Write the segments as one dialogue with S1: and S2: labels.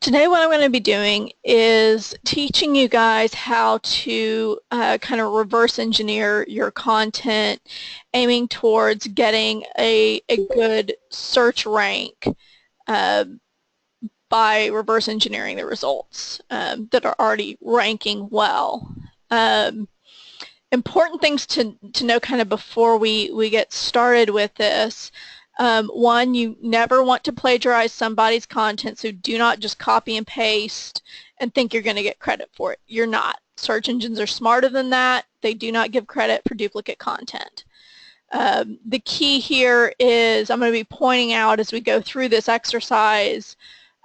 S1: Today what I'm going to be doing is teaching you guys how to kind of reverse engineer your content, aiming towards getting a good search rank uh, by reverse engineering the results that are already ranking well. Um, Important things to know kind of before we get started with this. One, you never want to plagiarize somebody's content, so do not just copy and paste and think you're going to get credit for it. You're not. Search engines are smarter than that. They do not give credit for duplicate content. The key here is I'm going to be pointing out as we go through this exercise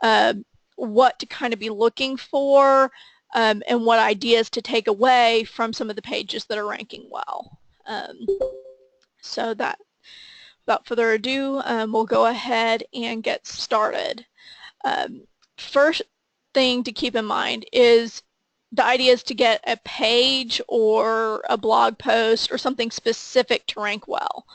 S1: uh, what to kind of be looking for and what ideas to take away from some of the pages that are ranking well. So that, without further ado, we'll go ahead and get started. First thing to keep in mind is the idea is to get a page or a blog post or something specific to rank well.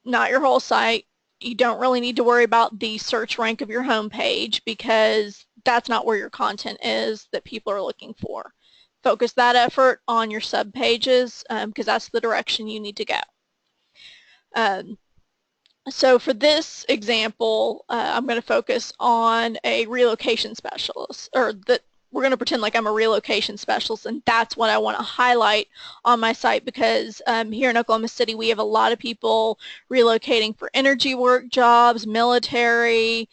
S1: Not your whole site. You don't really need to worry about the search rank of your home page because that's not where your content is that people are looking for. Focus that effort on your sub pages because that's the direction you need to go. So for this example, I'm going to focus on a relocation specialist, or that we're going to pretend like I'm a relocation specialist, and that's what I want to highlight on my site because here in Oklahoma City we have a lot of people relocating for energy work jobs, military.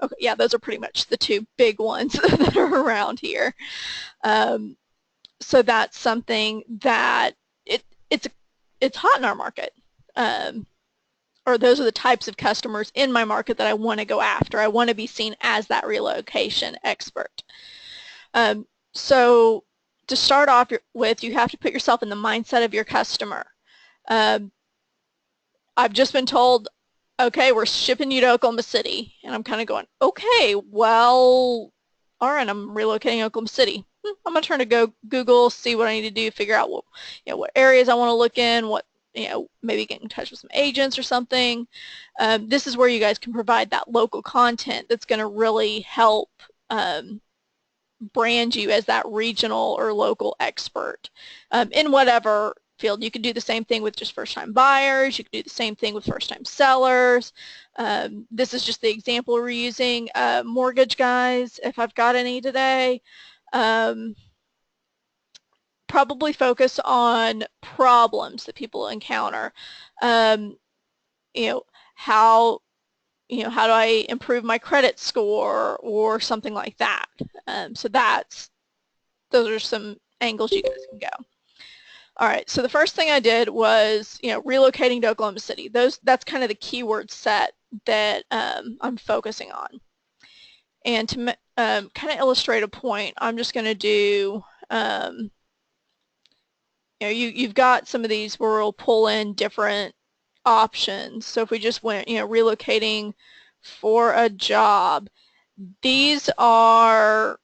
S1: Okay, yeah, those are pretty much the two big ones that are around here. So that's something that it's hot in our market. Or those are the types of customers in my market that I want to go after. I want to be seen as that relocation expert. So to start off with, you have to put yourself in the mindset of your customer. I've just been told, okay, we're shipping you to Oklahoma City. And I'm kind of going, okay, well, all right, I'm relocating to Oklahoma City. I'm going to turn to Google, see what I need to do, figure out what areas I want to look in, maybe get in touch with some agents or something. This is where you guys can provide that local content that's going to really help brand you as that regional or local expert in whatever field. You can do the same thing with just first-time buyers. You can do the same thing with first-time sellers. This is just the example we're using. Mortgage guys, if I've got any today, probably focus on problems that people encounter. How do I improve my credit score or something like that. So those are some angles you guys can go. All right, so the first thing I did was relocating to Oklahoma City. That's kind of the keyword set that I'm focusing on. And to kind of illustrate a point, I'm just going to do you've got some of these where we'll pull in different options. So if we just went, relocating for a job, these are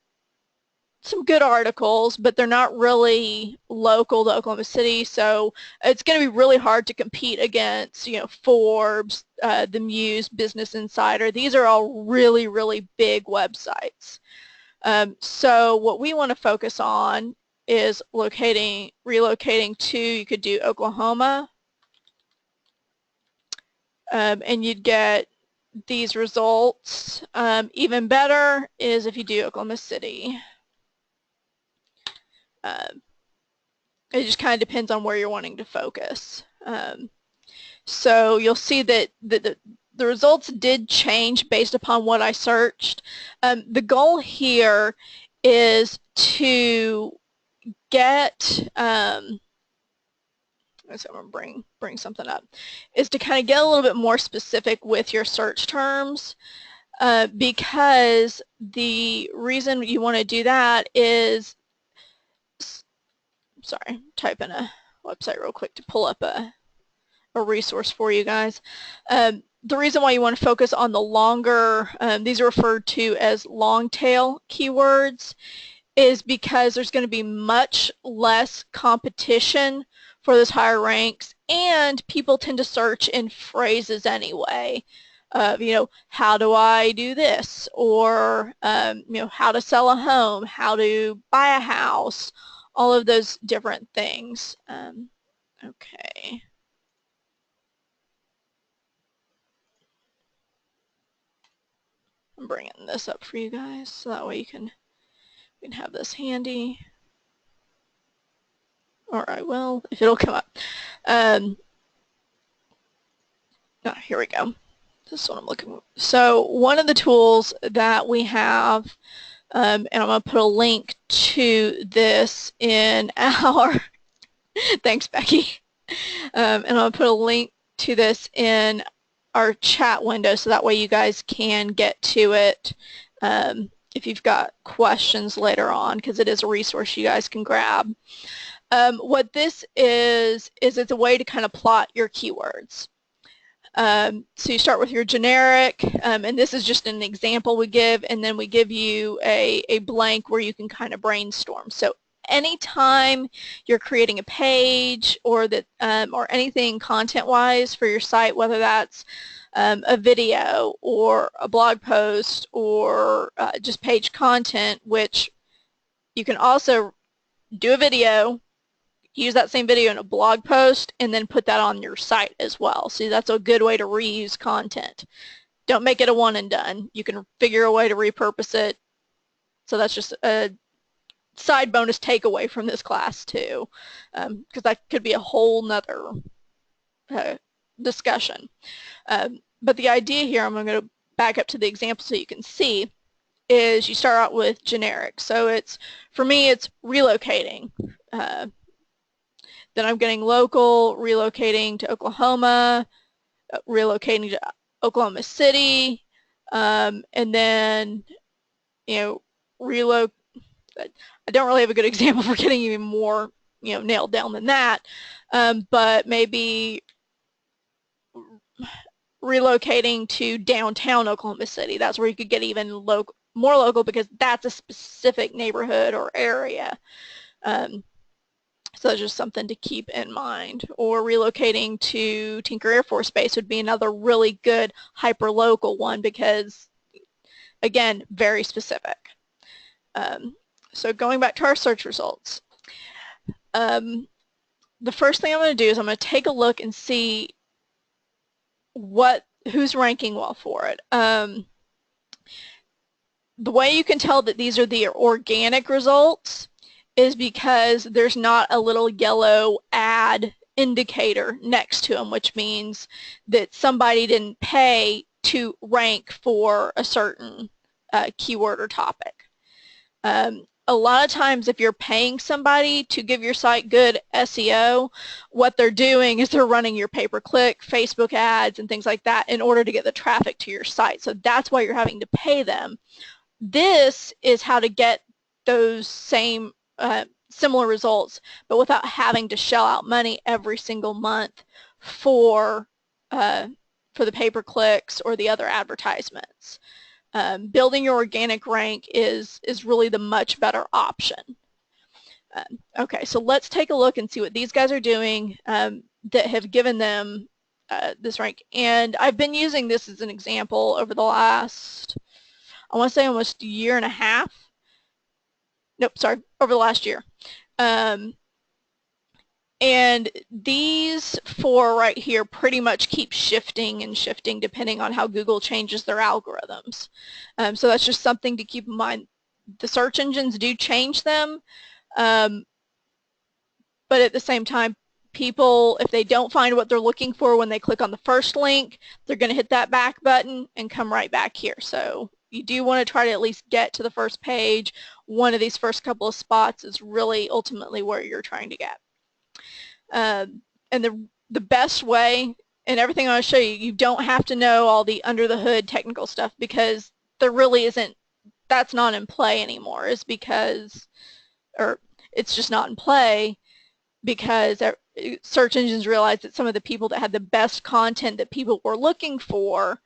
S1: some good articles, but they're not really local to Oklahoma City, so it's going to be really hard to compete against, Forbes, the Muse, Business Insider. These are all really, really big websites. So what we want to focus on is relocating to, you could do Oklahoma, and you'd get these results. Even better is if you do Oklahoma City. It just kind of depends on where you're wanting to focus. So you'll see that the results did change based upon what I searched. The goal here is to get, so I'm going to bring something up, is to kind of get a little bit more specific with your search terms because the reason you want to do that is, sorry, type in a website real quick to pull up a resource for you guys. The reason why you want to focus on the longer, these are referred to as long tail keywords, is because there's going to be much less competition for those higher ranks, and people tend to search in phrases anyway. of, how do I do this, or, how to sell a home, how to buy a house, all of those different things. Okay. I'm bringing this up for you guys so that way we can have this handy. Or I will, if it'll come up. Here we go. This is what I'm looking for. So one of the tools that we have, and I'm going to put a link to this in our, thanks Becky, and I'm going to put a link to this in our chat window so that way you guys can get to it if you've got questions later on, because it is a resource you guys can grab. What this is it's a way to kind of plot your keywords. So you start with your generic, and this is just an example we give, and then we give you a blank where you can kind of brainstorm. So anytime you're creating a page or anything content-wise for your site, whether that's a video or a blog post or just page content, which you can also do a video, use that same video in a blog post, and then put that on your site as well. See, that's a good way to reuse content. Don't make it a one and done. You can figure a way to repurpose it. So that's just a side bonus takeaway from this class too, because that could be a whole nother discussion. But the idea here, I'm going to back up to the example so you can see, is you start out with generic. So for me, it's relocating. Then I'm getting local, relocating to Oklahoma, relocating to Oklahoma City, and then, relocate. I don't really have a good example for getting even more, nailed down than that, but maybe relocating to downtown Oklahoma City. That's where you could get even more local because that's a specific neighborhood or area. So that's just something to keep in mind. Or relocating to Tinker Air Force Base would be another really good hyper-local one because, again, very specific. So going back to our search results, the first thing I'm going to do is I'm going to take a look and see who's ranking well for it. The way you can tell that these are the organic results is because there's not a little yellow ad indicator next to them, which means that somebody didn't pay to rank for a certain keyword or topic. A lot of times if you're paying somebody to give your site good SEO, what they're doing is they're running your pay-per-click, Facebook ads, and things like that in order to get the traffic to your site. So that's why you're having to pay them. This is how to get those same similar results, but without having to shell out money every single month for the pay-per-clicks or the other advertisements. Building your organic rank is really the much better option. Okay, so let's take a look and see what these guys are doing that have given them this rank. And I've been using this as an example over the last, I want to say almost a year and a half. Nope, sorry, over the last year. And these four right here pretty much keep shifting and shifting depending on how Google changes their algorithms. So that's just something to keep in mind. The search engines do change them, but at the same time, people, if they don't find what they're looking for when they click on the first link, they're going to hit that back button and come right back here. So you do want to try to at least get to the first page. One of these first couple of spots is really ultimately where you're trying to get. And the best way, and everything I want to show you, you don't have to know all the under the hood technical stuff because there really isn't, that's not in play anymore, is because, or it's just not in play because search engines realized that some of the people that had the best content that people were looking for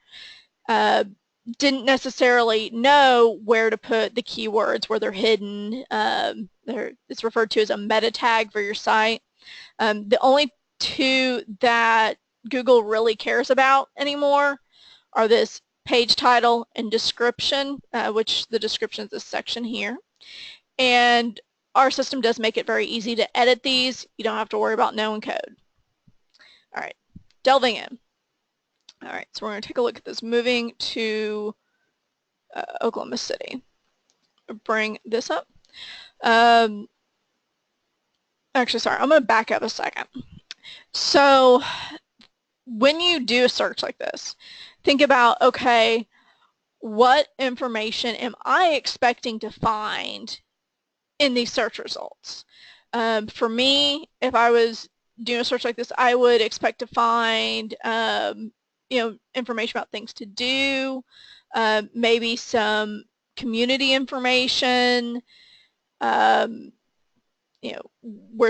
S1: didn't necessarily know where to put the keywords, where they're hidden. It's referred to as a meta tag for your site. The only two that Google really cares about anymore are this page title and description, which the description is this section here. And our system does make it very easy to edit these. You don't have to worry about knowing code. All right, delving in. All right, so we're going to take a look at this. Moving to Oklahoma City. Bring this up. Actually, sorry, I'm going to back up a second. So when you do a search like this, think about, okay, what information am I expecting to find in these search results? For me, if I was doing a search like this, I would expect to find information about things to do, maybe some community information, where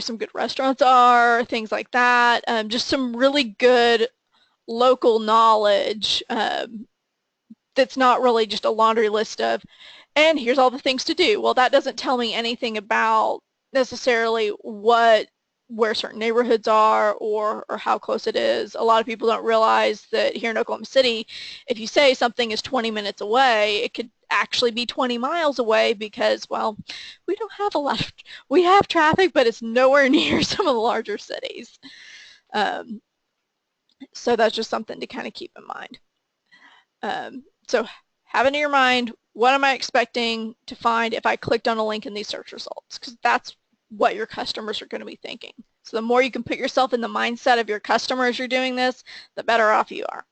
S1: some good restaurants are, things like that. Just some really good local knowledge that's not really just a laundry list of, and here's all the things to do. Well, that doesn't tell me anything about necessarily where certain neighborhoods are or how close it is. A lot of people don't realize that here in Oklahoma City, if you say something is 20 minutes away, it could actually be 20 miles away because, well, we don't have a lot of, we have traffic, but it's nowhere near some of the larger cities. So that's just something to kind of keep in mind. So have it in your mind, what am I expecting to find if I clicked on a link in these search results? Because that's what your customers are going to be thinking. So the more you can put yourself in the mindset of your customer as you're doing this, the better off you are.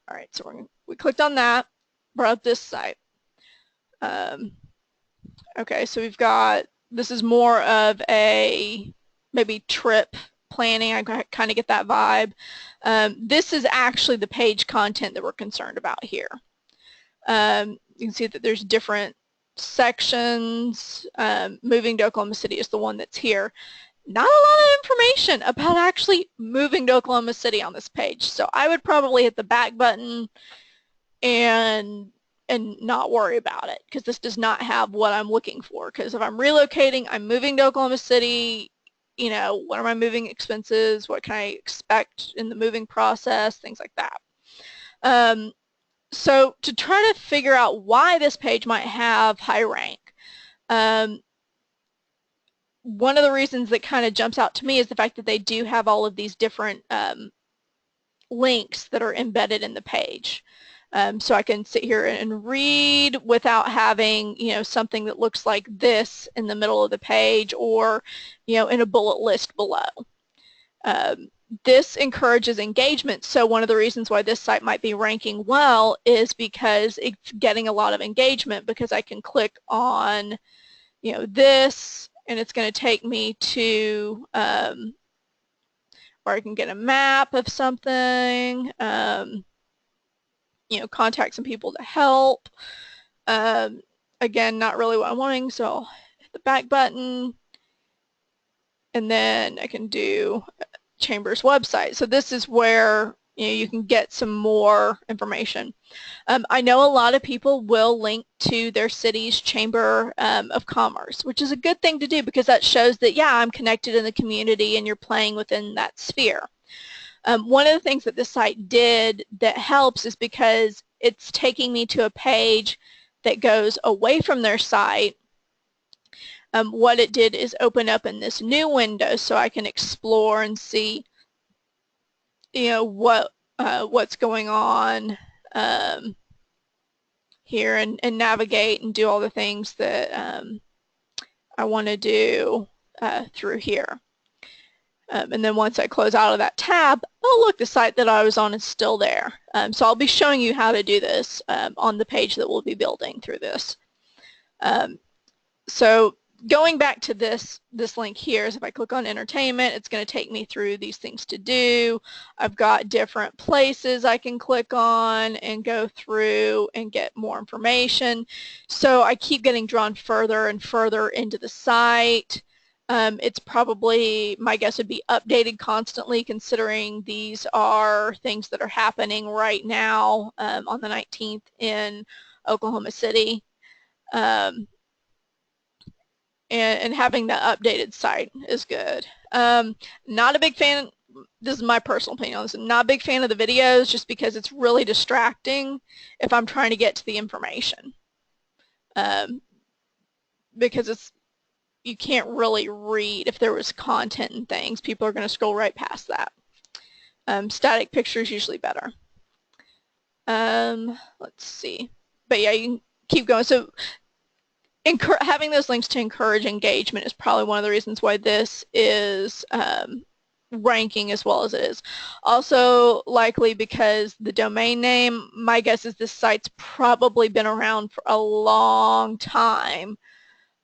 S1: All right, so we clicked on that, brought up this site. Okay, so we've got, this is more of a maybe trip planning. I kind of get that vibe. This is actually the page content that we're concerned about here. You can see that there's different sections. Moving to Oklahoma City is the one that's here. Not a lot of information about actually moving to Oklahoma City on this page. So I would probably hit the back button and not worry about it, because this does not have what I'm looking for. Because if I'm relocating, I'm moving to Oklahoma City, what are my moving expenses? What can I expect in the moving process? Things like that. So to try to figure out why this page might have high rank, one of the reasons that kind of jumps out to me is the fact that they do have all of these different links that are embedded in the page. So I can sit here and read without having, something that looks like this in the middle of the page or, in a bullet list below. This encourages engagement. So one of the reasons why this site might be ranking well is because it's getting a lot of engagement, because I can click on, this, and it's going to take me to where I can get a map of something, contact some people to help. Again, not really what I'm wanting, so I'll hit the back button, and then I can do Chamber's website. So this is where you can get some more information. I know a lot of people will link to their city's Chamber of Commerce, which is a good thing to do, because that shows that, yeah, I'm connected in the community and you're playing within that sphere. One of the things that this site did that helps is because it's taking me to a page that goes away from their site. What it did is open up in this new window so I can explore and see, what's going on here, and navigate and do all the things that I want to do through here. And then once I close out of that tab, oh look, the site that I was on is still there. So I'll be showing you how to do this on the page that we'll be building through this. So going back to this link here is if I click on entertainment, it's going to take me through these things to do. I've got different places I can click on and go through and get more information. So I keep getting drawn further and further into the site. It's probably, my guess would be, updated constantly, considering these are things that are happening right now on the 19th in Oklahoma City. And having the updated site is good. Not a big fan, this is my personal opinion on this. I'm not a big fan of the videos just because it's really distracting if I'm trying to get to the information. Because you can't really read if there was content and things. People are going to scroll right past that. Static picture is usually better. Let's see. But yeah, you can keep going. So having those links to encourage engagement is probably one of the reasons why this is ranking as well as it is. Also likely because the domain name, my guess is this site's probably been around for a long time.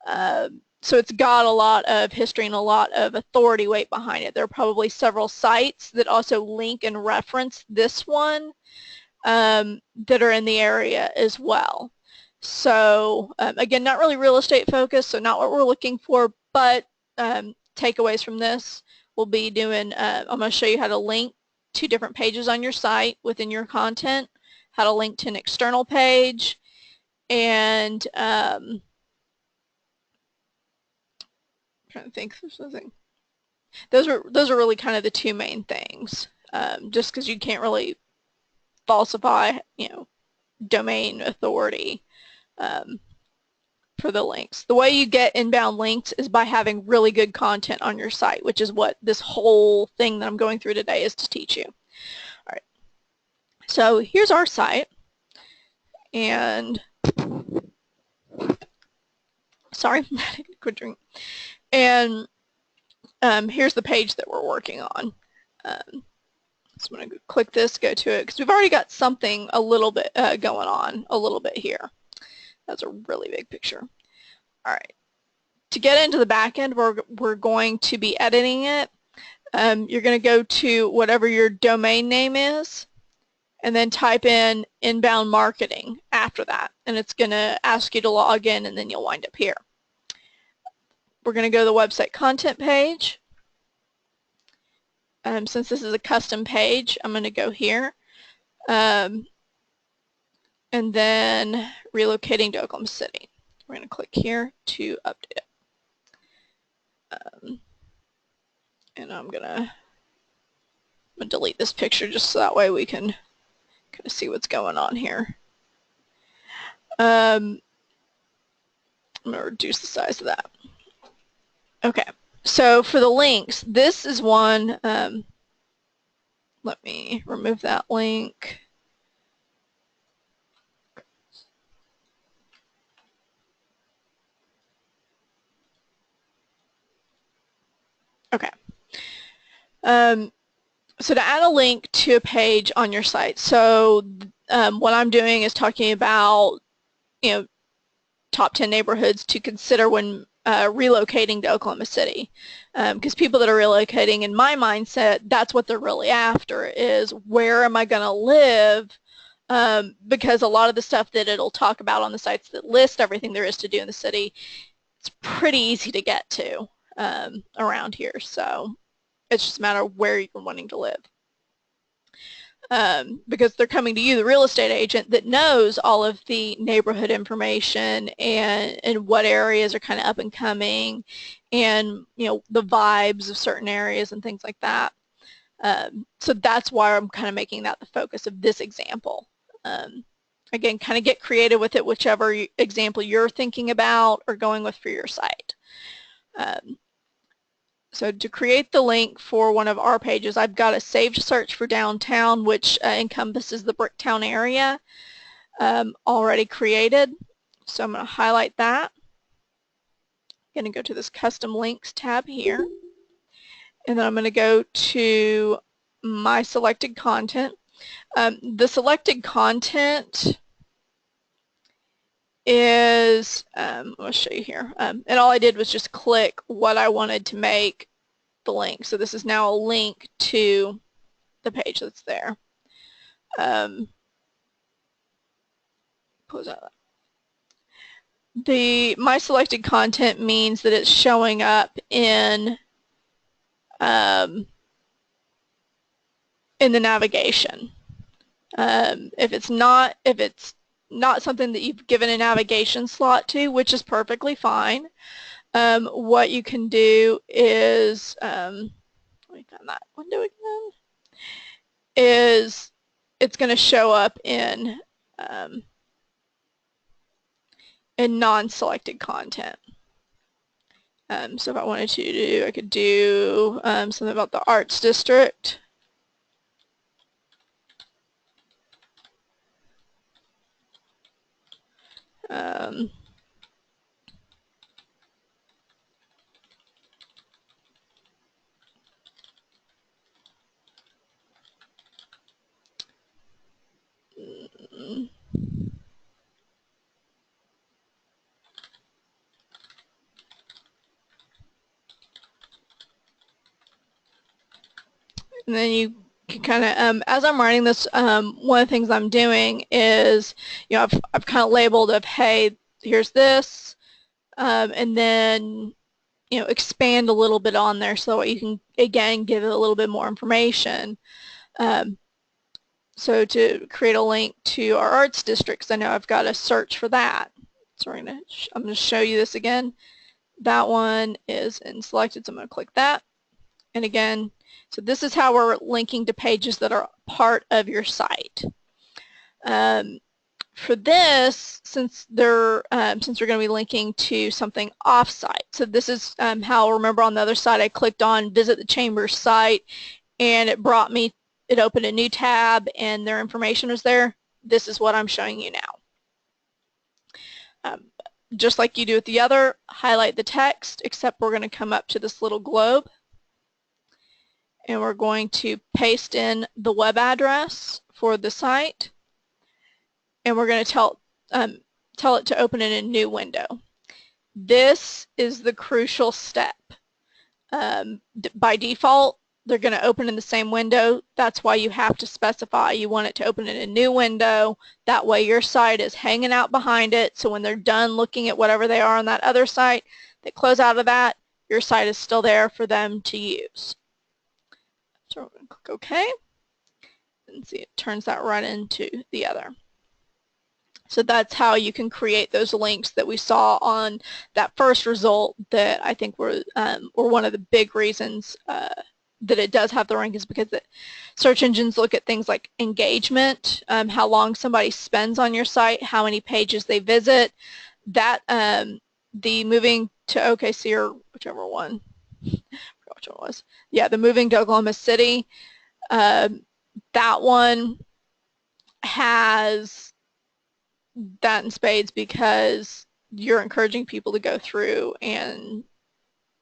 S1: So it's got a lot of history and a lot of authority weight behind it. There are probably several sites that also link and reference this one that are in the area as well. So again, not really real estate focused, so not what we're looking for, but takeaways from this will be doing, I'm going to show you how to link to different pages on your site within your content, how to link to an external page, and I'm trying to think of something. Those are really kind of the two main things, just because you can't really falsify, domain authority for the links. The way you get inbound links is by having really good content on your site, which is what this whole thing that I'm going through today is to teach you. All right. So here's our site, and sorry, quick drink. And here's the page that we're working on. So I'm going to click this, go to it, because we've already got something a little bit going on a little bit here. That's a really big picture. All right. To get into the back end, we're going to be editing it. You're going to go to whatever your domain name is, and then type in inbound marketing after that. And it's going to ask you to log in, and then you'll wind up here. We're going to go to the website content page. Since this is a custom page, I'm going to go here. And then relocating to Oklahoma City. We're going to click here to update it. And I'm going to delete this picture just so that way we can kind of see what's going on here. I'm going to reduce the size of that. Okay, so for the links, this is one. Let me remove that link. Okay. So to add a link to a page on your site, so what I'm doing is talking about, top 10 neighborhoods to consider when relocating to Oklahoma City. Because people that are relocating, in my mindset, that's what they're really after, is where am I going to live? Because a lot of the stuff that it'll talk about on the sites that list everything there is to do in the city, it's pretty easy to get to around here. So it's just a matter of where you're wanting to live. Because they're coming to you, the real estate agent, that knows all of the neighborhood information and what areas are kind of up and coming, and the vibes of certain areas and things like that. So that's why I'm kind of making that the focus of this example. Again, kind of get creative with it, whichever example you're thinking about or going with for your site. So to create the link for one of our pages, I've got a saved search for downtown, which encompasses the Bricktown area, already created. So I'm going to highlight that. I'm going to go to this custom links tab here. And then I'm going to go to my selected content. The selected content is, I'll show you here, and all I did was just click what I wanted to make the link. So this is now a link to the page that's there. Close out that. My selected content means that it's showing up in the navigation. If it's not something that you've given a navigation slot to, which is perfectly fine, what you can do is, let me find that window again, is it's going to show up in non-selected content. So if I wanted to do, I could do something about the arts district. And then you can kind of, as I'm writing this, one of the things I'm doing is, you know, I've kind of labeled of, hey, here's this, and then, you know, expand a little bit on there so you can, again, give it a little bit more information. So to create a link to our arts districts, I know I've got to search for that. So I'm going to show you this again. That one is in selected, so I'm going to click that. And again, so this is how we're linking to pages that are part of your site. For this, since we're going to be linking to something off-site, so this is how, remember on the other side, I clicked on Visit the Chamber's site, and it brought me, it opened a new tab, and their information was there. This is what I'm showing you now. Just like you do with the other, highlight the text, except we're going to come up to this little globe, and we're going to paste in the web address for the site, and we're going to tell it to open in a new window. This is the crucial step. By default, they're going to open in the same window. That's why you have to specify you want it to open in a new window. That way your site is hanging out behind it, so when they're done looking at whatever they are on that other site, they close out of that, your site is still there for them to use. So we're going to click OK, and see it turns that right into the other. So that's how you can create those links that we saw on that first result that I think were one of the big reasons that it does have the rank, is because the search engines look at things like engagement, how long somebody spends on your site, how many pages they visit, that the moving to OKC, or whichever one, I forgot which one it was. Yeah, the moving to Oklahoma City, that one has that in spades because you're encouraging people to go through, and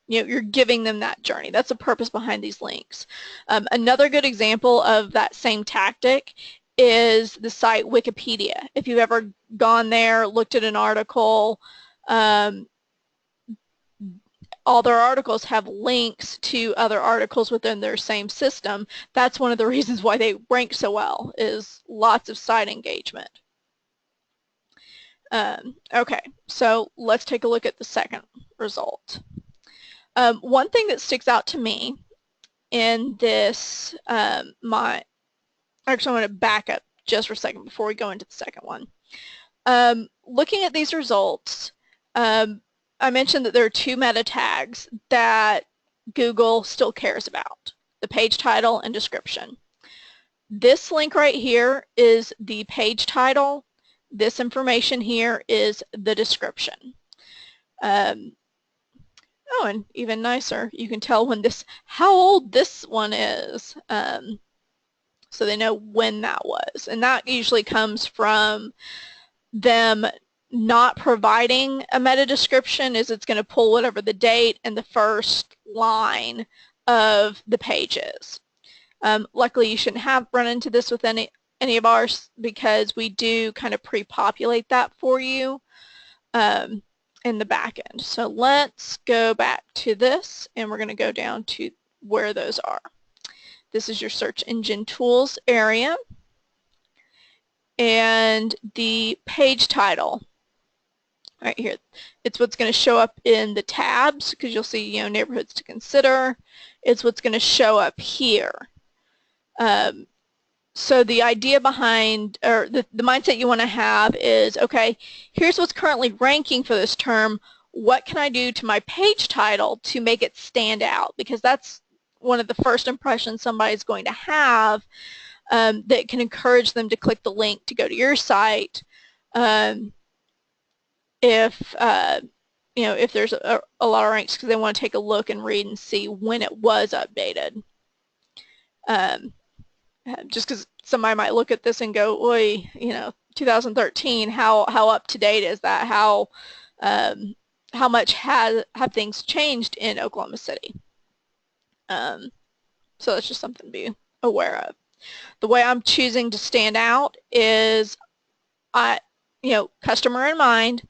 S1: you know, you're giving them that journey. That's the purpose behind these links. Another good example of that same tactic is the site Wikipedia. If you've ever gone there, looked at an article, all their articles have links to other articles within their same system. That's one of the reasons why they rank so well, is lots of site engagement. Okay, so let's take a look at the second result. One thing that sticks out to me in this, actually I'm going to back up just for a second before we go into the second one. Looking at these results, I mentioned that there are two meta tags that Google still cares about, the page title and description. This link right here is the page title. This information here is the description. Oh, and even nicer, you can tell when this, how old this one is, so they know when that was. And that usually comes from them not providing a meta description, is it's going to pull whatever the date and the first line of the page is. Luckily, you shouldn't have run into this with any of ours, because we do kind of pre-populate that for you in the back end. So let's go back to this, and we're going to go down to where those are. This is your search engine tools area, and the page title right here, it's what's going to show up in the tabs, because you'll see, you know, neighborhoods to consider. It's what's going to show up here. So the idea behind, or the mindset you want to have is, okay, here's what's currently ranking for this term. What can I do to my page title to make it stand out? Because that's one of the first impressions somebody's going to have that can encourage them to click the link to go to your site if if there's a lot of ranks, because they want to take a look and read and see when it was updated. Just because somebody might look at this and go, "Oi, 2013. How up to date is that? How much have things changed in Oklahoma City?" So that's just something to be aware of. The way I'm choosing to stand out is, customer in mind.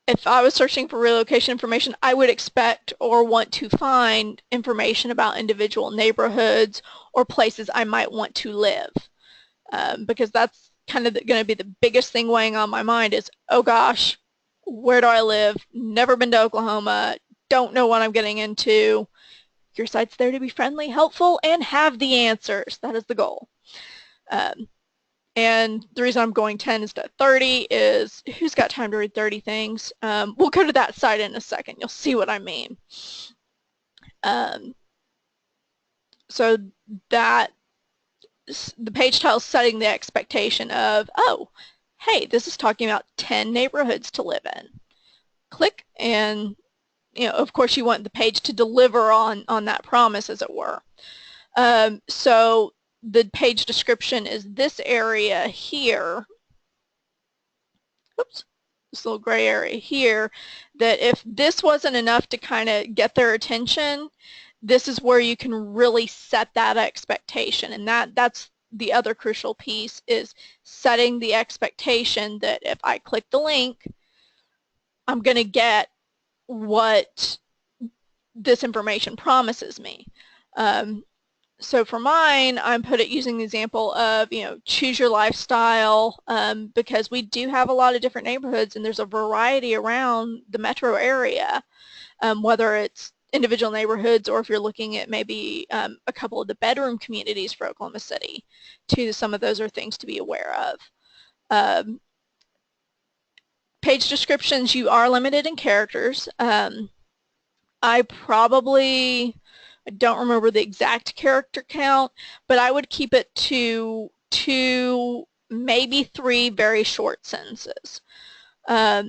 S1: If I was searching for relocation information, I would expect or want to find information about individual neighborhoods or places I might want to live, because that's kind of going to be the biggest thing weighing on my mind is, oh gosh, where do I live? Never been to Oklahoma, don't know what I'm getting into. Your site's there to be friendly, helpful, and have the answers. That is the goal. And the reason I'm going 10 instead of 30 is, who's got time to read 30 things? We'll go to that site in a second. You'll see what I mean. So that the page title is setting the expectation of, oh, hey, this is talking about 10 neighborhoods to live in. Click, and of course you want the page to deliver on that promise, as it were. So the page description is this area here. Oops, this little gray area here, that if this wasn't enough to kind of get their attention, this is where you can really set that expectation. And that's the other crucial piece, is setting the expectation that if I click the link, I'm going to get what this information promises me. So for mine, I'm put it using the example of, choose your lifestyle, because we do have a lot of different neighborhoods, and there's a variety around the metro area, whether it's individual neighborhoods or if you're looking at maybe a couple of the bedroom communities for Oklahoma City. Too, some of those are things to be aware of. Page descriptions, you are limited in characters. I don't remember the exact character count, but I would keep it to 2, maybe 3 very short sentences. So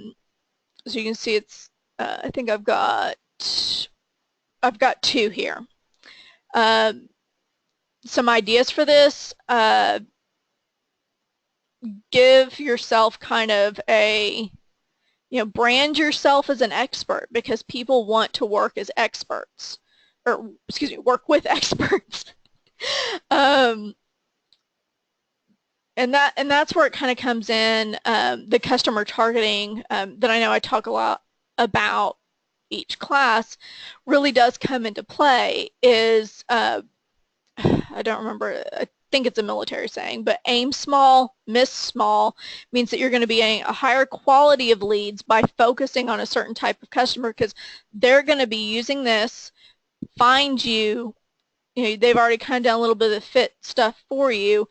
S1: you can see it's, I think I've got 2 here. Some ideas for this, give yourself kind of a, brand yourself as an expert, because people want to work as experts. Or, excuse me, work with experts. And that's where it kind of comes in. The customer targeting that I know I talk a lot about each class really does come into play. Is I don't remember, I think it's a military saying, but aim small, miss small, means that you're going to be getting a higher quality of leads by focusing on a certain type of customer, because they're going to be using this, find you, they've already kind of done a little bit of the fit stuff for you,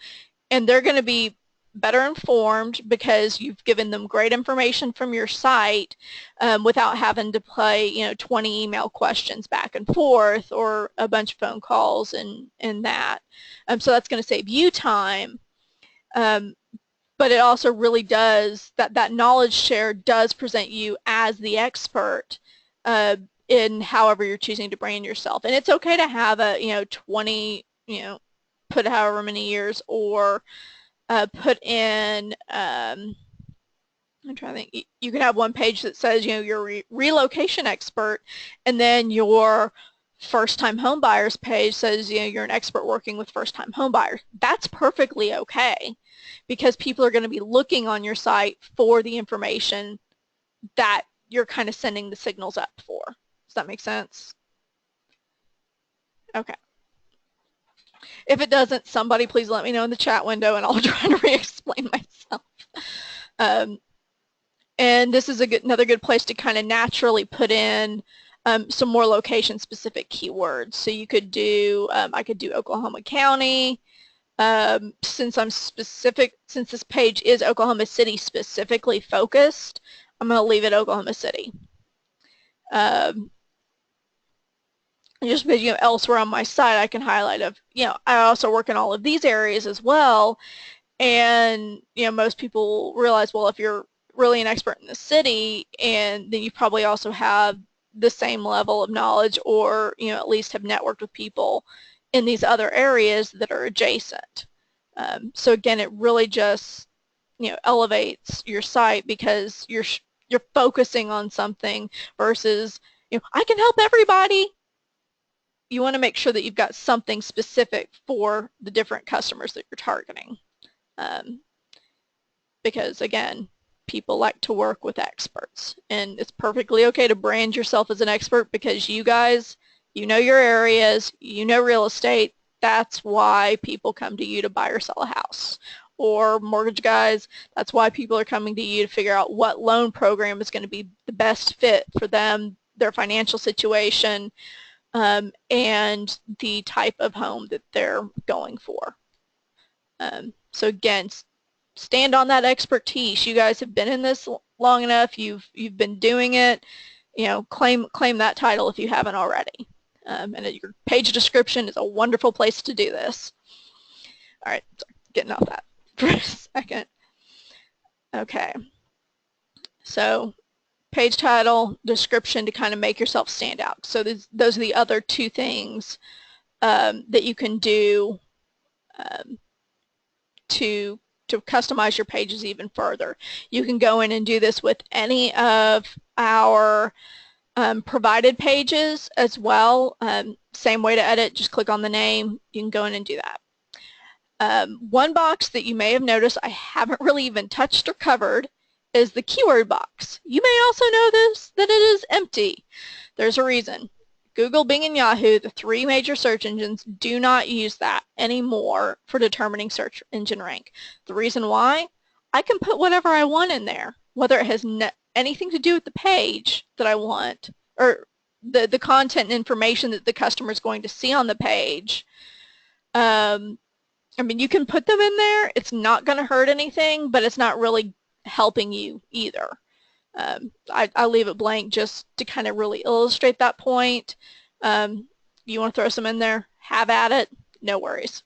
S1: and they're going to be better informed because you've given them great information from your site, without having to play 20 email questions back and forth or a bunch of phone calls and that. So that's going to save you time, but it also really does, that knowledge share does present you as the expert in however you're choosing to brand yourself. And it's okay to have a 20, put however many years, or put in, I'm trying to think, you can have one page that says, you're a relocation expert, and then your first-time home buyers page says, you're an expert working with first-time home buyers. That's perfectly okay, because people are going to be looking on your site for the information that you're kind of sending the signals up for. Does that make sense? Okay. If it doesn't, somebody please let me know in the chat window, and I'll try to re-explain myself. And this is another good place to kind of naturally put in some more location-specific keywords. So you could do, I could do Oklahoma County. Since this page is Oklahoma City specifically focused, I'm going to leave it Oklahoma City. just because, elsewhere on my site I can highlight I also work in all of these areas as well. And, most people realize, well, if you're really an expert in the city, and then you probably also have the same level of knowledge, or, at least have networked with people in these other areas that are adjacent. So again, it really just, elevates your site because you're focusing on something versus, I can help everybody. You want to make sure that you've got something specific for the different customers that you're targeting. Because again, people like to work with experts, and it's perfectly okay to brand yourself as an expert because you guys, know your areas, real estate. That's why people come to you to buy or sell a house. Or mortgage guys, that's why people are coming to you to figure out what loan program is going to be the best fit for them, their financial situation, and the type of home that they're going for. So again, stand on that expertise. You guys have been in this long enough. You've been doing it. Claim that title if you haven't already. And your page description is a wonderful place to do this. All right, sorry, getting off that for a second. Okay, so page title, description to kind of make yourself stand out. So those are the other two things that you can do to customize your pages even further. You can go in and do this with any of our provided pages as well. Same way to edit, just click on the name. You can go in and do that. One box that you may have noticed I haven't really even touched or covered is the keyword box. You may also notice that it is empty. There's a reason. Google, Bing, and Yahoo, the three major search engines, do not use that anymore for determining search engine rank. The reason why? I can put whatever I want in there, whether it has anything to do with the page that I want, or the content and information that the customer is going to see on the page. I mean, you can put them in there. It's not going to hurt anything, but it's not really helping you either. I leave it blank just to kind of really illustrate that point. You want to throw some in there? Have at it. No worries.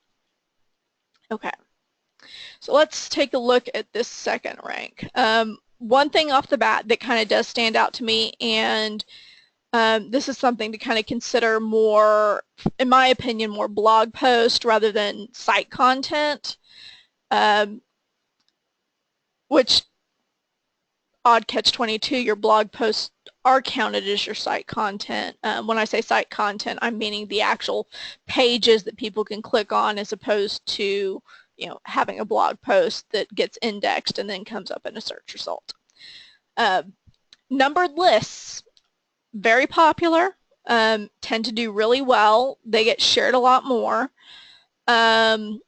S1: Okay. So let's take a look at this second rank. One thing off the bat that kind of does stand out to me, and this is something to kind of consider more, in my opinion, more blog post rather than site content, which, odd catch-22, your blog posts are counted as your site content. When I say site content, I'm meaning the actual pages that people can click on, as opposed to, having a blog post that gets indexed and then comes up in a search result. Numbered lists, very popular, tend to do really well. They get shared a lot more. And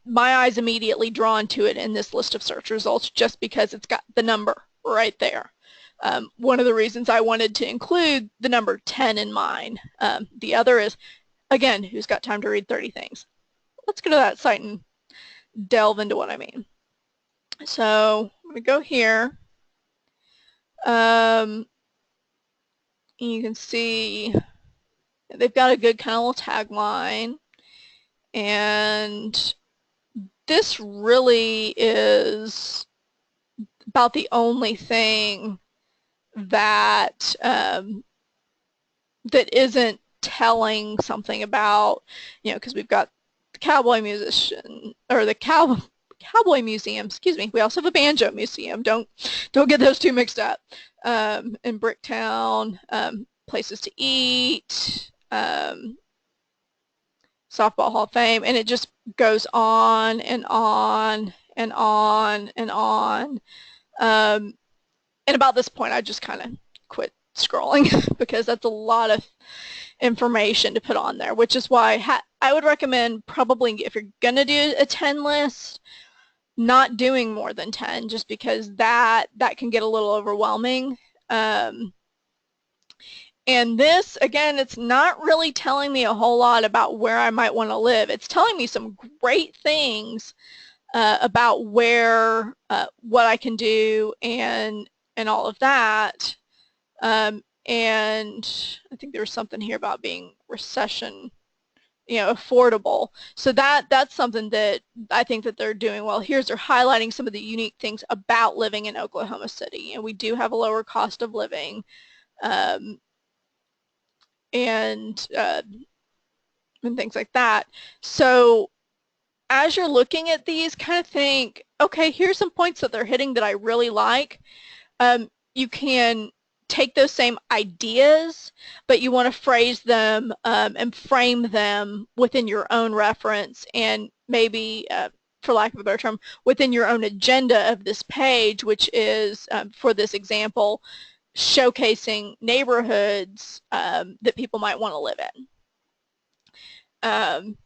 S1: my eye's immediately drawn to it in this list of search results just because it's got the number right there. One of the reasons I wanted to include the number 10 in mine. The other is, again, who's got time to read 30 things? Let's go to that site and delve into what I mean. So I'm going to go here. You can see they've got a good kind of little tagline, and this really is about the only thing that that isn't telling something about, because we've got the cowboy musician, or the cowboy museum, excuse me. We also have a banjo museum. Don't get those two mixed up. In Bricktown, places to eat, Softball Hall of Fame, and it just goes on and on and on and on. And about this point, I just kind of quit scrolling because that's a lot of information to put on there, which is why I would recommend, probably if you're going to do a 10 list, not doing more than 10, just because that can get a little overwhelming. And this, again, it's not really telling me a whole lot about where I might want to live. It's telling me some great things about where, what I can do, and all of that. and I think there was something here about being recession, affordable. So that's something that I think that they're doing well. Here's they're highlighting some of the unique things about living in Oklahoma City, and we do have a lower cost of living, um, and things like that. So as you're looking at these, kind of think, okay, here's some points that they're hitting that I really like. You can take those same ideas, but you want to phrase them and frame them within your own reference, and maybe, for lack of a better term, within your own agenda of this page, which is, for this example, showcasing neighborhoods that people might want to live in.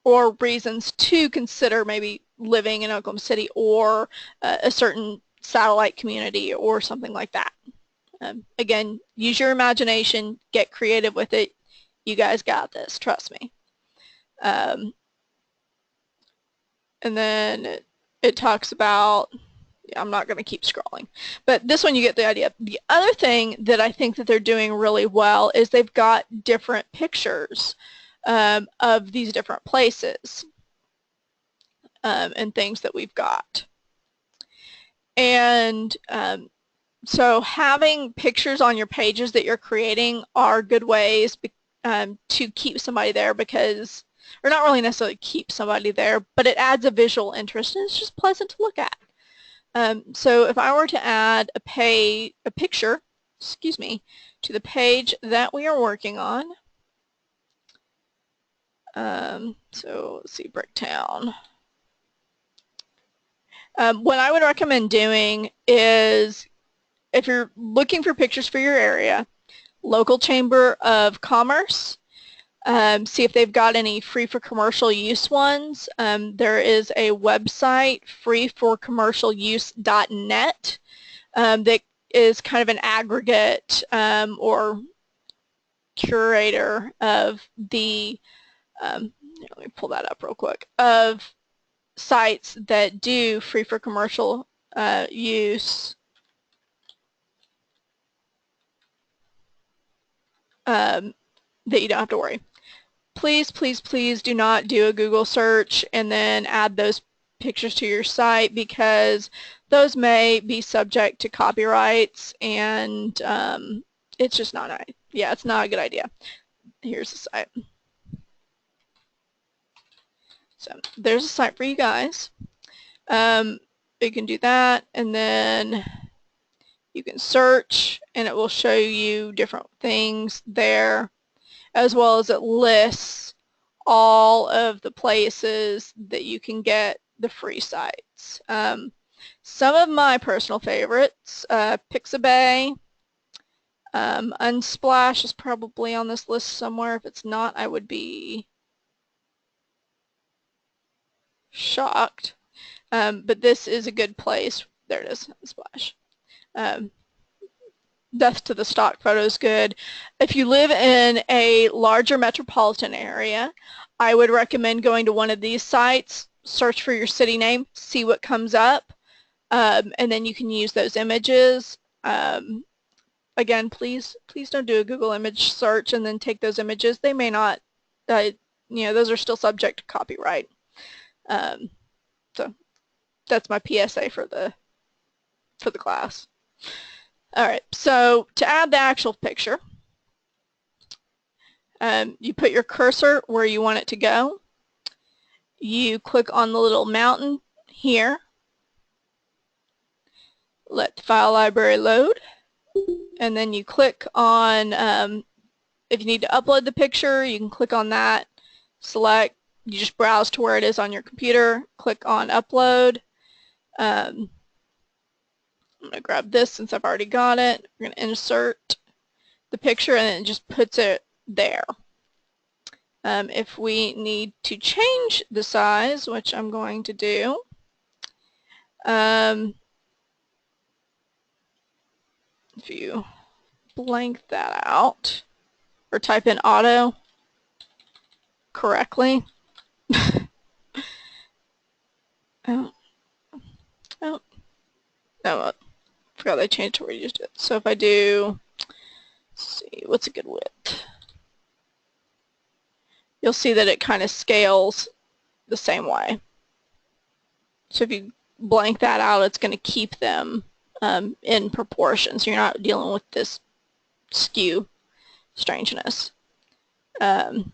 S1: Or reasons to consider maybe living in Oklahoma City, or a certain satellite community or something like that. Again, use your imagination, get creative with it. You guys got this, trust me. And then it talks about, I'm not going to keep scrolling, but this one you get the idea. The other thing that I think that they're doing really well is they've got different pictures of these different places and things that we've got. And so having pictures on your pages that you're creating are good ways to keep somebody there, because, or not really necessarily keep somebody there, but it adds a visual interest and it's just pleasant to look at. So if I were to add a picture, excuse me, to the page that we are working on, so let's see, Bricktown. What I would recommend doing is, if you're looking for pictures for your area, local chamber of commerce, see if they've got any free for commercial use ones. There is a website, freeforcommercialuse.net, that is kind of an aggregate or curator of the, let me pull that up real quick, of sites that do free for commercial use. That you don't have to worry. Please, please, please do not do a Google search and then add those pictures to your site, because those may be subject to copyrights, and it's just not nice. Yeah, it's not a good idea. Here's the site. So there's a site for you guys. You can do that, and then you can search and it will show you different things there, as well as it lists all of the places that you can get the free sites. Some of my personal favorites, Pixabay, Unsplash is probably on this list somewhere. If it's not, I would be shocked. But this is a good place. There it is, Unsplash. Death to the stock photo is good. If you live in a larger metropolitan area, I would recommend going to one of these sites, search for your city name, see what comes up, and then you can use those images. Again, please don't do a Google image search and then take those images. They may not, those are still subject to copyright. So that's my PSA for the class. All right, so to add the actual picture, you put your cursor where you want it to go. You click on the little mountain here. Let the file library load. And then you click on, if you need to upload the picture, you can click on that, select, you just browse to where it is on your computer, click on upload. I'm going to grab this since I've already got it. We're going to insert the picture and it just puts it there. If we need to change the size, which I'm going to do, if you blank that out or type in auto correctly, oh, no, I forgot I changed to where you just did. So if I do what's a good width? You'll see that it kind of scales the same way. So if you blank that out, it's going to keep them in proportion, so you're not dealing with this skew strangeness. And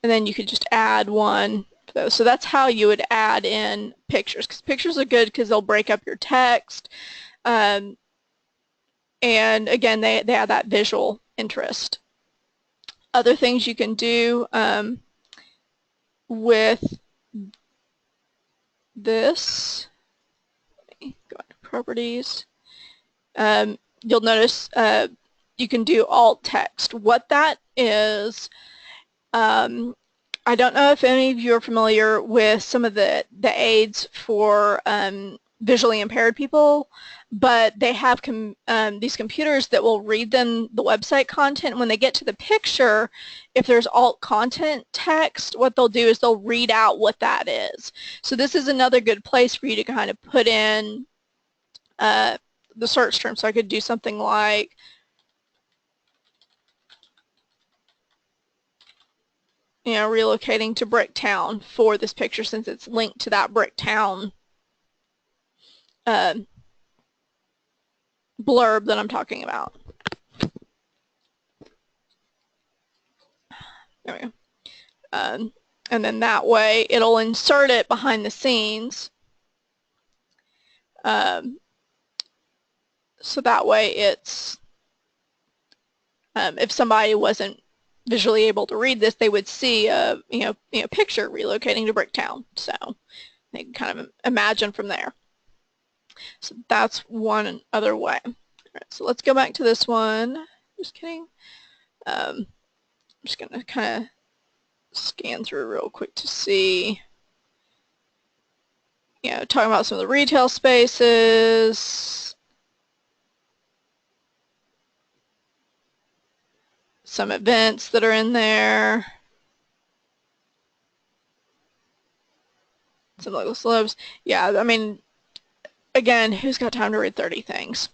S1: then you could just add one. So that's how you would add in pictures, because pictures are good because they'll break up your text. And again, they add that visual interest. Other things you can do with this, go into properties, you'll notice you can do alt text. What that is, I don't know if any of you are familiar with some of the aids for visually impaired people, but they have these computers that will read them the website content. When they get to the picture, if there's alt content text, what they'll do is they'll read out what that is. So this is another good place for you to kind of put in the search term. So I could do something like relocating to Bricktown for this picture, since it's linked to that Bricktown blurb that I'm talking about. There we go. And then that way it'll insert it behind the scenes. So that way it's, if somebody wasn't visually able to read this, they would see a picture relocating to Bricktown. So they can kind of imagine from there. So that's one other way. All right, so let's go back to this one. Just kidding. I'm just going to kind of scan through real quick to see, talking about some of the retail spaces, some events that are in there, some local celebs. Yeah, I mean, again, who's got time to read 30 things?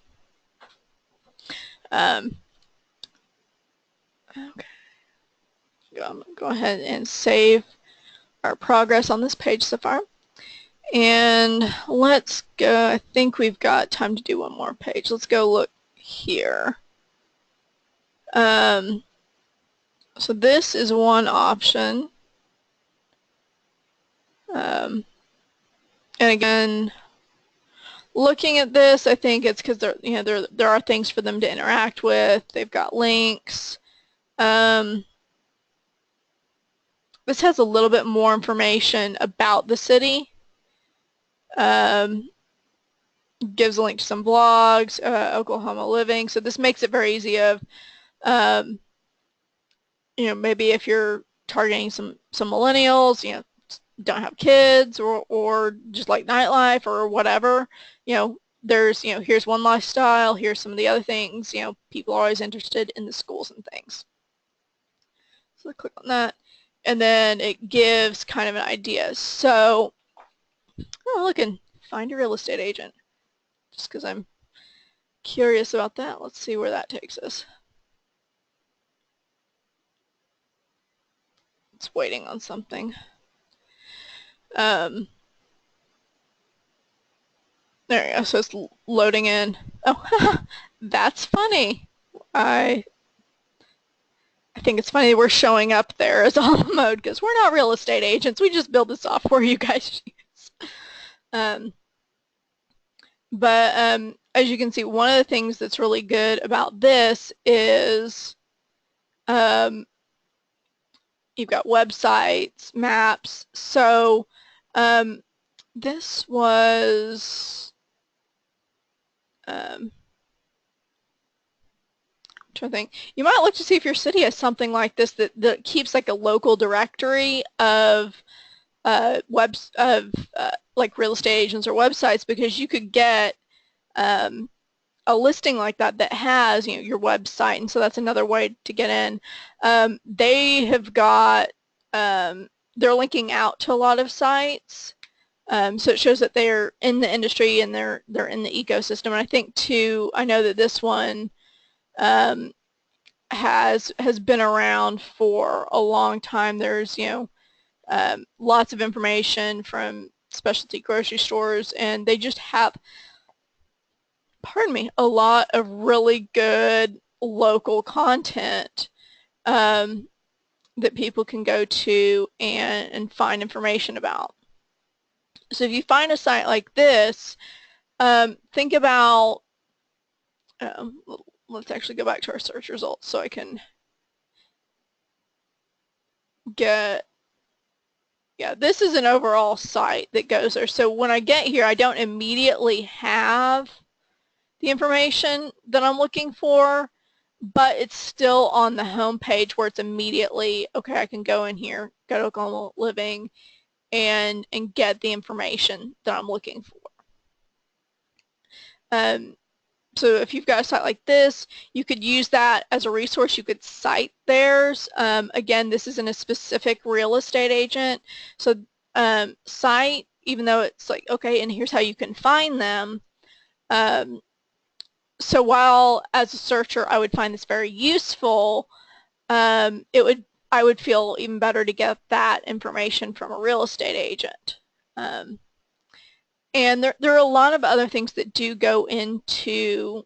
S1: Okay. Go ahead and save our progress on this page so far. And let's go, I think we've got time to do one more page. Let's go look here. So this is one option. And again, looking at this, I think it's because there are things for them to interact with. They've got links. This has a little bit more information about the city. Gives a link to some blogs, Oklahoma Living. So this makes it very easy of, maybe if you're targeting some millennials, don't have kids or just like nightlife or whatever, there's, here's one lifestyle, here's some of the other things, people are always interested in the schools and things. So click on that, and then it gives kind of an idea. So, look, and find a real estate agent, just because I'm curious about that. Let's see where that takes us. It's waiting on something. There we go. So it's loading in. Oh, that's funny. I think it's funny we're showing up there as alpha mode because we're not real estate agents. We just build the software you guys use. But as you can see, one of the things that's really good about this is you've got websites, maps. So this was I'm trying to think. You might look to see if your city has something like this that keeps like a local directory of like real estate agents or websites, because you could get a listing like that has your website, and so that's another way to get in. They have got they're linking out to a lot of sites, so it shows that they're in the industry and they're in the ecosystem. And I think too, I know that this one has been around for a long time. There's, lots of information from specialty grocery stores, and they just have, pardon me, a lot of really good local content that people can go to and find information about. So if you find a site like this, think about, let's actually go back to our search results so I can get, yeah, this is an overall site that goes there. So when I get here, I don't immediately have the information that I'm looking for, but it's still on the home page where it's immediately, okay, I can go in here, go to Oklahoma Living, and get the information that I'm looking for. So if you've got a site like this, you could use that as a resource. You could cite theirs. Again, this isn't a specific real estate agent. So cite, even though it's like, okay, and here's how you can find them. So while as a searcher I would find this very useful, I would feel even better to get that information from a real estate agent. And there are a lot of other things that do go into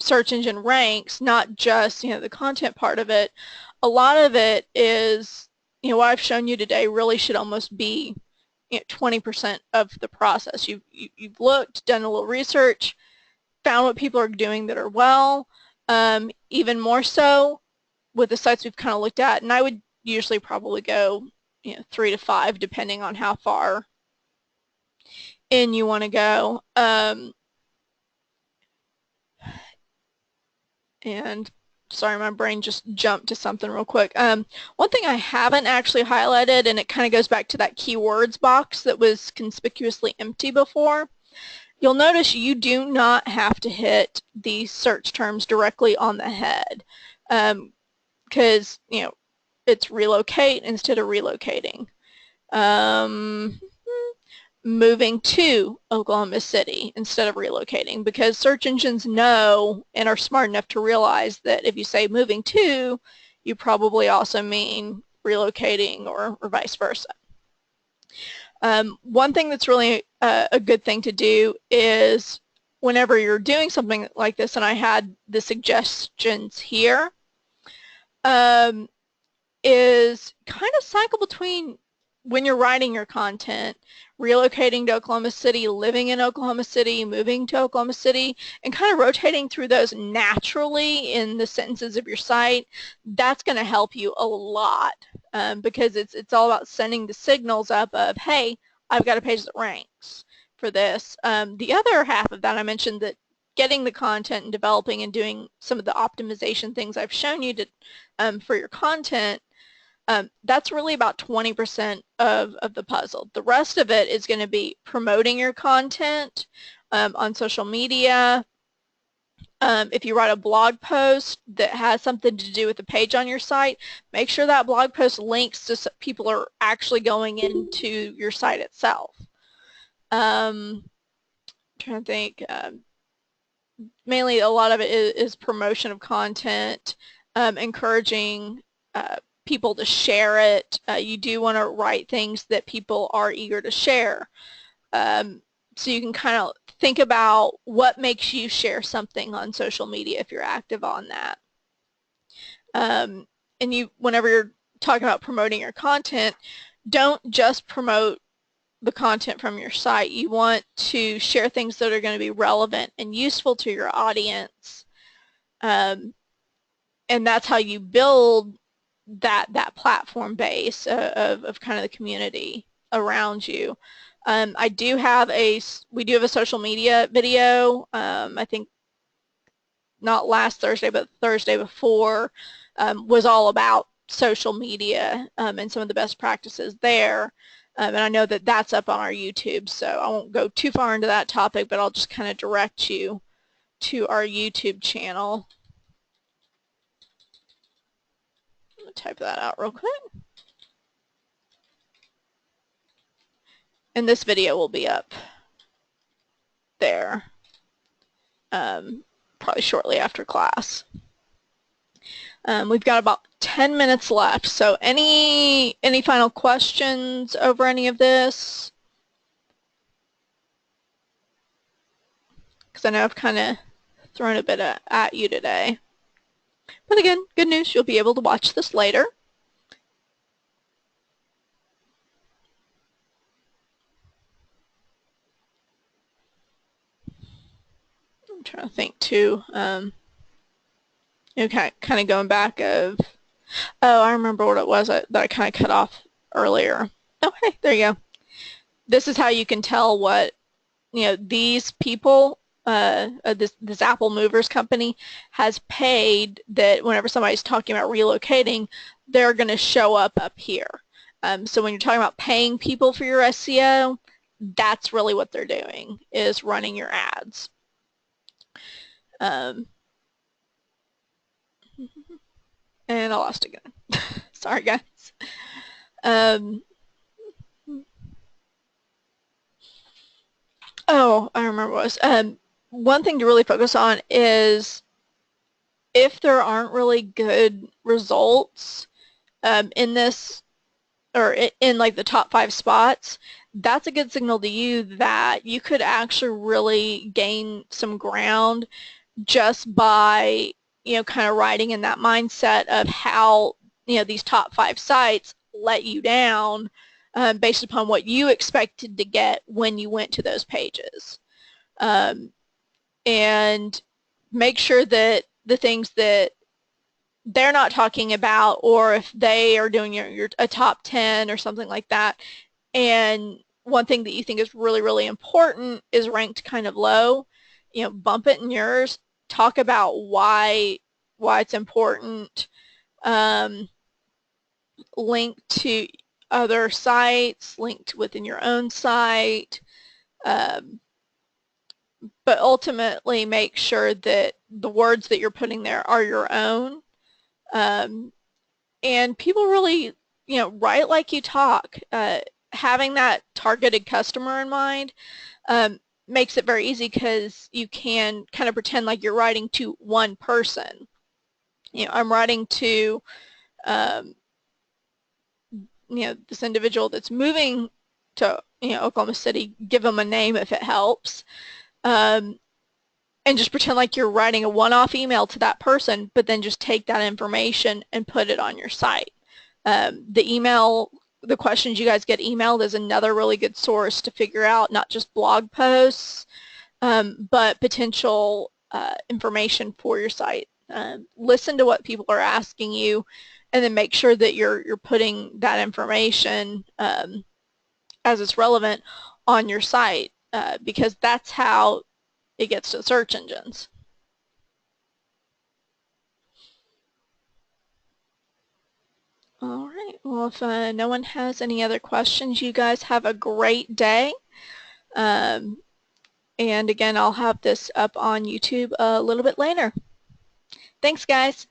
S1: search engine ranks, not just, the content part of it. A lot of it is, what I've shown you today really should almost be 20% of the process. You've looked, done a little research, found what people are doing that are well. Even more so with the sites we've kind of looked at, and I would usually probably go 3 to 5 depending on how far in you want to go. And sorry, my brain just jumped to something real quick. One thing I haven't actually highlighted, and it kind of goes back to that keywords box that was conspicuously empty before. You'll notice you do not have to hit these search terms directly on the head, because it's relocate instead of relocating. Moving to Oklahoma City instead of relocating, because search engines know and are smart enough to realize that if you say moving to, you probably also mean relocating or vice versa. One thing that's really a good thing to do is whenever you're doing something like this, and I had the suggestions here, is kind of cycle between when you're writing your content, relocating to Oklahoma City, living in Oklahoma City, moving to Oklahoma City, and kind of rotating through those naturally in the sentences of your site. That's going to help you a lot, because it's all about sending the signals up of, hey, I've got a page that ranks for this. The other half of that, I mentioned that getting the content and developing and doing some of the optimization things I've shown you to, for your content, that's really about 20% of the puzzle. The rest of it is going to be promoting your content on social media. If you write a blog post that has something to do with the page on your site, make sure that blog post links to people are actually going into your site itself. I'm trying to think. Mainly a lot of it is promotion of content, encouraging people to share it. You do want to write things that people are eager to share. So you can kind of think about what makes you share something on social media if you're active on that. And whenever you're talking about promoting your content, don't just promote the content from your site. You want to share things that are going to be relevant and useful to your audience. And that's how you build that platform base of kind of the community around you. We do have a social media video. I think not last Thursday, but Thursday before, was all about social media and some of the best practices there. And I know that that's up on our YouTube, so I won't go too far into that topic, but I'll just kind of direct you to our YouTube channel. Let me type that out real quick. And this video will be up there. probably shortly after class. We've got about 10 minutes left, so any final questions over any of this? Because I know I've kind of thrown a bit at you today. But again, good news, you'll be able to watch this later. I'm trying to think too. Okay, kind of going back of, oh, I remember what it was that I kind of cut off earlier. Oh, hey, there you go. This is how you can tell what, these people, this Apple Movers company has paid, that whenever somebody's talking about relocating, they're going to show up here. So when you're talking about paying people for your SEO, that's really what they're doing, is running your ads. And I lost again. Sorry, guys. Oh, I remember what it was. One thing to really focus on is if there aren't really good results in this, or in like the top 5 spots, that's a good signal to you that you could actually really gain some ground just by, kind of riding in that mindset of how, these top 5 sites let you down based upon what you expected to get when you went to those pages. And make sure that the things that they're not talking about, or if they are doing a top 10 or something like that, and one thing that you think is really, really important is ranked kind of low, bump it in yours, talk about why it's important, link to other sites, linked within your own site, but ultimately make sure that the words that you're putting there are your own. And people really, write like you talk. Having that targeted customer in mind makes it very easy, because you can kind of pretend like you're writing to one person. I'm writing to, this individual that's moving to, Oklahoma City. Give them a name if it helps. And just pretend like you're writing a one-off email to that person, but then just take that information and put it on your site. The questions you guys get emailed is another really good source to figure out not just blog posts, but potential information for your site. Listen to what people are asking you, and then make sure that you're putting that information as it's relevant on your site, because that's how it gets to search engines. All right. Well, if no one has any other questions, you guys have a great day. And again, I'll have this up on YouTube a little bit later. Thanks, guys.